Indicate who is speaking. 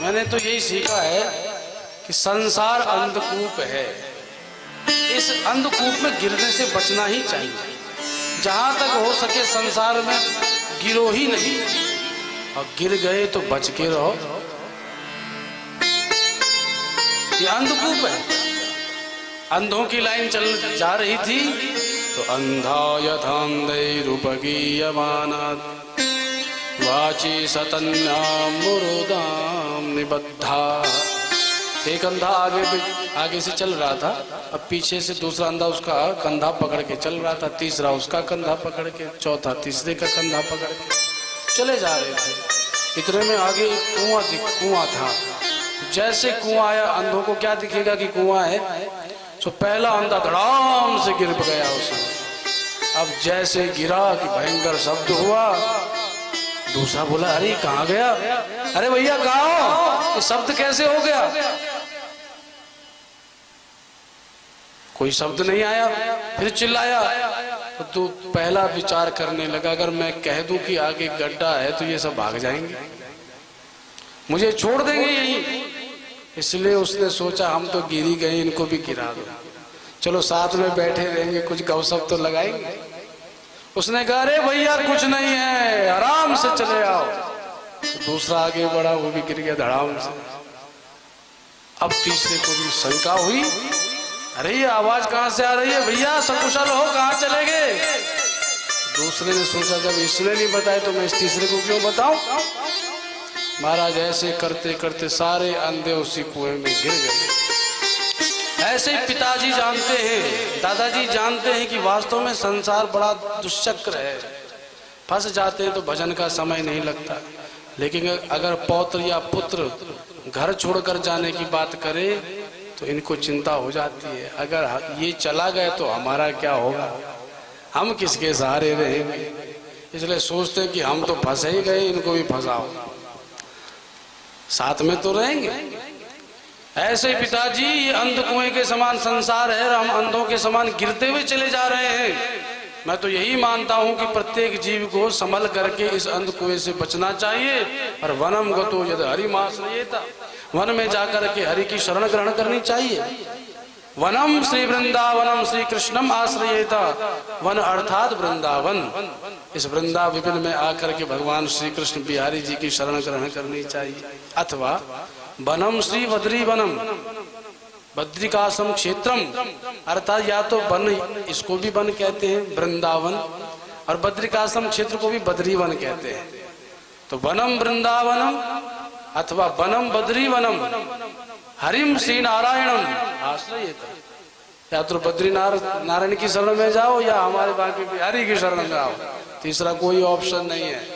Speaker 1: मैंने तो यही सीखा है कि संसार अंधकूप है। इस अंधकूप में गिरने से बचना ही चाहिए। जहां तक हो सके संसार में गिरो ही नहीं, और गिर गए तो बच के रहो। ये अंधकूप है। अंधों की लाइन चल जा रही थी तो अंधा यथान्धैरुपगीयमानात् वाची सतन्याम मुरुदाम निबद्धा। एक अंधा आगे से चल रहा था, अब पीछे से दूसरा अंधा उसका कंधा पकड़ के चल रहा था, तीसरा उसका कंधा पकड़ के, चौथा तीसरे का कंधा पकड़ के चले जा रहे थे। इतने में आगे कुआं था। जैसे कुआं आया, अंधों को क्या दिखेगा कि कुआं है, तो पहला अंधा धड़ाम से गिर गया उसमें। अब जैसे गिरा कि भयंकर शब्द हुआ, दूसरा बोला अरे कहाँ गया, अरे भैया कहाँ हो, ये शब्द कैसे हो गया। कोई शब्द नहीं आया, फिर चिल्लाया तो पहला विचार करने लगा अगर मैं कह दूं कि आगे गड्ढा है तो ये सब भाग जाएंगे, मुझे छोड़ देंगे यहीं। इसलिए उसने सोचा हम तो गिर ही गए, इनको भी गिरा दो, चलो साथ में बैठे रहेंगे, कुछ गपशप तो लगाएंगे। उसने कहा अरे भैया कुछ नहीं है, आराम से चले आओ। तो दूसरा आगे बढ़ा, वो भी गिर गया धड़ाम से। अब तीसरे को भी शंका हुई, अरे ये आवाज कहाँ से आ रही है, भैया सकुशल हो, कहाँ चले गए। दूसरे ने सोचा जब इसने नहीं बताया तो मैं इस तीसरे को क्यों बताऊं। महाराज ऐसे करते करते सारे अंधे उसी कुएं में गिर गए। ऐसे ही पिताजी जानते हैं, दादाजी जानते हैं कि वास्तव में संसार बड़ा दुष्चक्र है। फंस जाते हैं तो भजन का समय नहीं लगता, लेकिन अगर पौत्र या पुत्र घर छोड़कर जाने की बात करे तो इनको चिंता हो जाती है, अगर ये चला गए तो हमारा क्या होगा, हम किसके सहारे रहेंगे। इसलिए सोचते हैं कि हम तो फंसे ही गए, इनको भी फंसाओ, साथ में तो रहेंगे। ऐसे ही पिताजी, ये अंध कुएं के समान संसार है, हम अंधों के समान गिरते हुए चले जा रहे हैं। मैं तो यही मानता हूं कि प्रत्येक जीव को संभल करके इस अंध कुएं से बचना चाहिए। और वनम गतो यद हरिमाश्रयेत, वन में जाकर के हरि की शरण ग्रहण करनी चाहिए। वनम श्री वृंदावनम श्री कृष्णम आश्रयेत, वन अर्थात वृंदावन। इस वृंदावन में आकर के भगवान श्री कृष्ण बिहारी जी की शरण ग्रहण करनी चाहिए। अथवा वनम श्री बद्री वनम, बद्रिकाश्रम क्षेत्रम, अर्थात या तो वन, इसको भी वन कहते हैं वृंदावन, और बद्रिकाश्रम क्षेत्र को भी बद्री वन कहते हैं। तो वनम वृंदावनम अथवा वनम बद्री वनम हरिम श्री नारायणम आश्रयेत। या तो बद्री नारायण की शरण में जाओ या हमारे बाकी बिहारी की शरण में जाओ, तीसरा कोई ऑप्शन नहीं है।